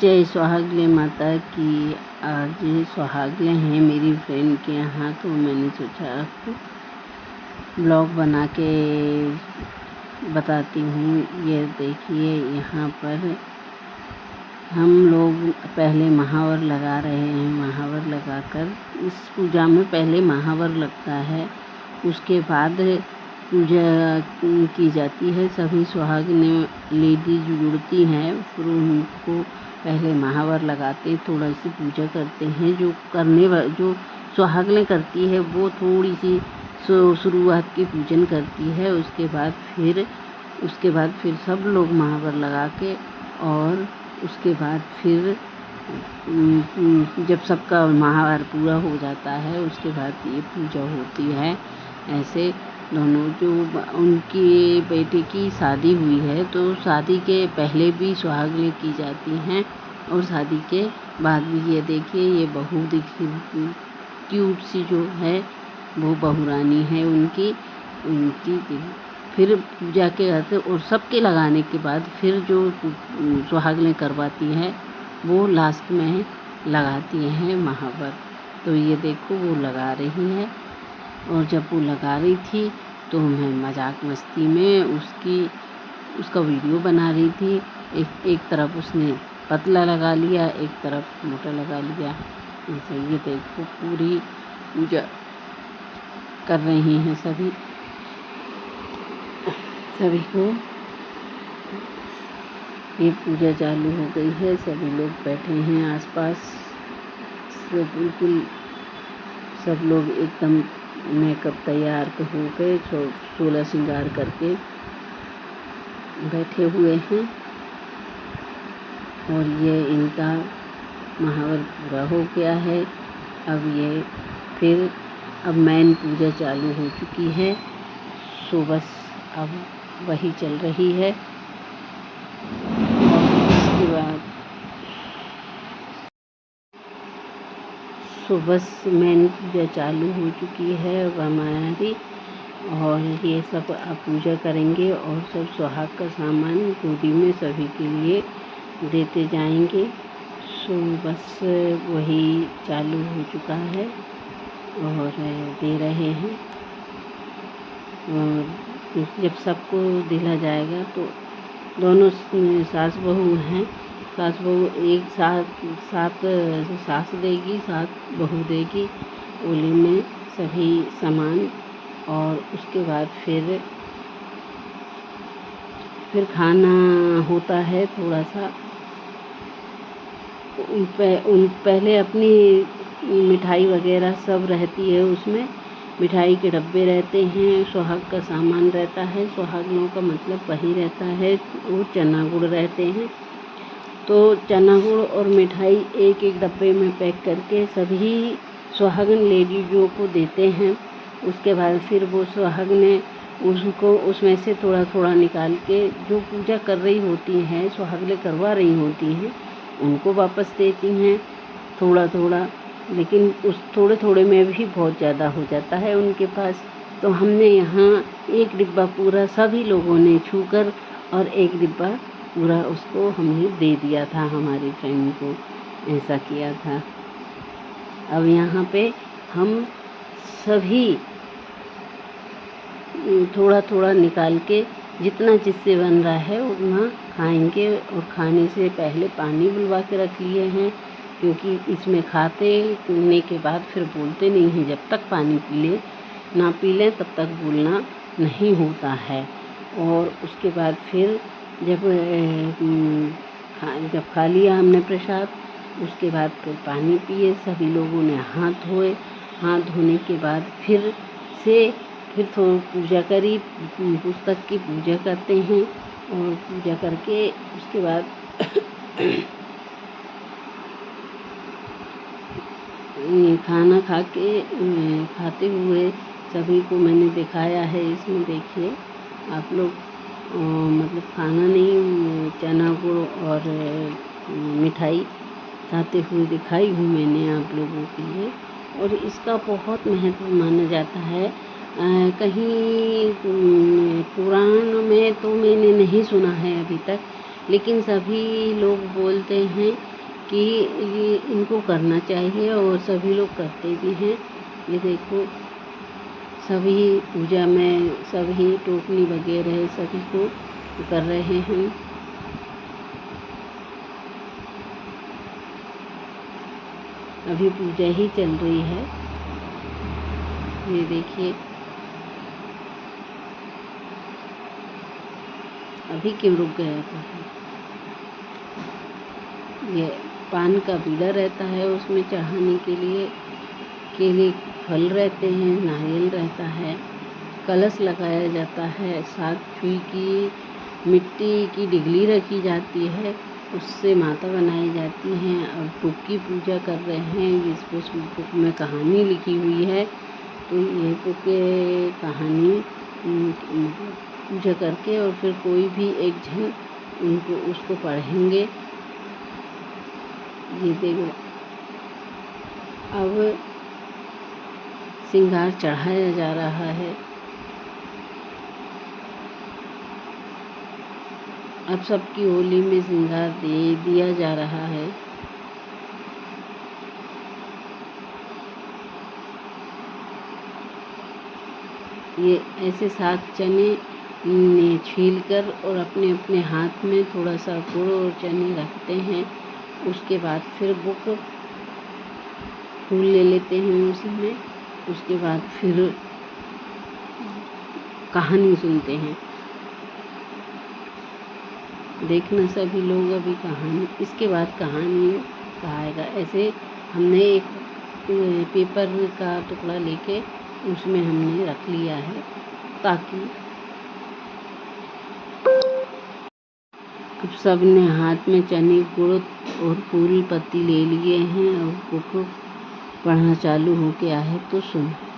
जय सुहागले माता की। आज सुहागले हैं मेरी फ्रेंड के यहाँ, तो मैंने सोचा आपको ब्लॉग बना के बताती हूँ। ये देखिए, यहाँ पर हम लोग पहले महावर लगा रहे हैं। महावर लगाकर इस पूजा में पहले महावर लगता है, उसके बाद पूजा की जाती है। सभी सुहागने लेडीज जुड़ती हैं, फिर उनको पहले महावर लगाते, थोड़ा सी पूजा करते हैं। जो सुहागने करती है वो थोड़ी सी शुरुआत की पूजन करती है। उसके बाद फिर सब लोग महावर लगा के, और उसके बाद फिर जब सबका महावर पूरा हो जाता है, उसके बाद ये पूजा होती है। ऐसे दोनों, जो उनकी बेटे की शादी हुई है, तो शादी के पहले भी सुहागने की जाती हैं और शादी के बाद भी। ये देखिए, ये बहू दिखती क्यूट सी जो है वो बहू रानी है उनकी। फिर पूजा के करते और सबके लगाने के बाद फिर जो सुहागने करवाती है वो लास्ट में लगाती हैं महावर। तो ये देखो, वो लगा रही है। और जब वो लगा रही थी तो मैं मजाक मस्ती में उसका वीडियो बना रही थी। एक तरफ उसने पतला लगा लिया, एक तरफ मोटा लगा लिया। ऐसे ये देखो, पूरी पूजा कर रही हैं सभी को। ये पूजा चालू हो गई है, सभी लोग बैठे हैं आसपास। बिल्कुल सब लोग एकदम मेकअप तैयार हो गए, 16 श्रृंगार करके बैठे हुए हैं। और ये इनका महावर पूरा हो गया है। अब मैन पूजा चालू हो चुकी है। सो बस अब वही चल रही है। इसके बाद बस मैन पूजा चालू हो चुकी है अब हमारी। और ये सब अब पूजा करेंगे और सब सुहाग का सामान गोदी में सभी के लिए देते जाएंगे। सो बस वही चालू हो चुका है और दे रहे हैं। और जब सबको दिला जाएगा तो दोनों सास बहू हैं, सास बहू एक साथ सास देगी, साथ बहू देगी ओले में सभी सामान। और उसके बाद फिर खाना होता है थोड़ा सा। पहले अपनी मिठाई वगैरह सब रहती है, उसमें मिठाई के डब्बे रहते हैं, सुहाग का सामान रहता है। सुहागनों का मतलब वही रहता है। और चना गुड़ रहते हैं, तो चना गुड़ और मिठाई एक एक डब्बे में पैक करके सभी सुहागन लेडीजों को देते हैं। उसके बाद फिर वो सुहागने उसको उसमें से थोड़ा थोड़ा निकाल के जो पूजा कर रही होती हैं, सुहागने करवा रही होती हैं, उनको वापस देती हैं थोड़ा थोड़ा। लेकिन उस थोड़े थोड़े में भी बहुत ज़्यादा हो जाता है उनके पास। तो हमने यहाँ एक डिब्बा पूरा सभी लोगों ने छूकर, और एक डिब्बा पूरा उसको हमने दे दिया था, हमारी फ्रेंड को ऐसा किया था। अब यहाँ पे हम सभी थोड़ा थोड़ा निकाल के जितना जिससे बन रहा है उतना खाएंगे। और खाने से पहले पानी बुलवा के रख लिए हैं, क्योंकि इसमें खाने के बाद फिर बोलते नहीं हैं। जब तक पानी पी लें तब तक बोलना नहीं होता है। और उसके बाद फिर जब खा लिया हमने प्रसाद, उसके बाद फिर पानी पिए, सभी लोगों ने हाथ धोए। हाथ धोने के बाद फिर थोड़ी पूजा करी। पुस्तक की पूजा करते हैं, और पूजा करके उसके बाद खाना खाते हुए सभी को मैंने दिखाया है। इसमें देखिए आप लोग, मतलब खाना नहीं, चना गुड़ और मिठाई खाते हुए दिखाई हूँ मैंने आप लोगों के लिए। और इसका बहुत महत्व माना जाता है। कहीं पुराण में तो मैंने नहीं सुना है अभी तक, लेकिन सभी लोग बोलते हैं कि ये इनको करना चाहिए और सभी लोग करते भी हैं। ये देखो सभी पूजा में सभी टोकनी वगैरह सभी को कर रहे हैं। अभी पूजा ही चल रही है। ये देखिए अभी क्यों रुक गया था। ये पान का बीड़ा रहता है, उसमें चढ़ाने के लिए केले फल रहते हैं, नारियल रहता है, कलश लगाया जाता है, 7 छुई की मिट्टी की डिगली रखी जाती है, उससे माता बनाई जाती हैं। और बुक की पूजा कर रहे हैं, जिस बुक में कहानी लिखी हुई है, तो ये बुक कहानी मतलब पूजा करके और फिर कोई भी एक जन उनको उसको पढ़ेंगे। ये देखो अब श्रृंगार चढ़ाया जा रहा है। अब सबकी होली में श्रृंगार दिया जा रहा है। ये ऐसे 7 चने छीलकर और अपने अपने हाथ में थोड़ा सा गुड़ और चने रखते हैं। उसके बाद फिर बुक फूल ले लेते हैं उसी में। उसके बाद फिर कहानी सुनते हैं। देखना सभी लोग अभी कहानी, इसके बाद कहानी कहाएगा। ऐसे हमने एक पेपर का टुकड़ा लेके उसमें हमने रख लिया है, ताकि अब सब ने हाथ में चने गुड़ और फूल पत्ती ले लिए हैं और बुक पढ़ना चालू हो गया है, तो सुनो।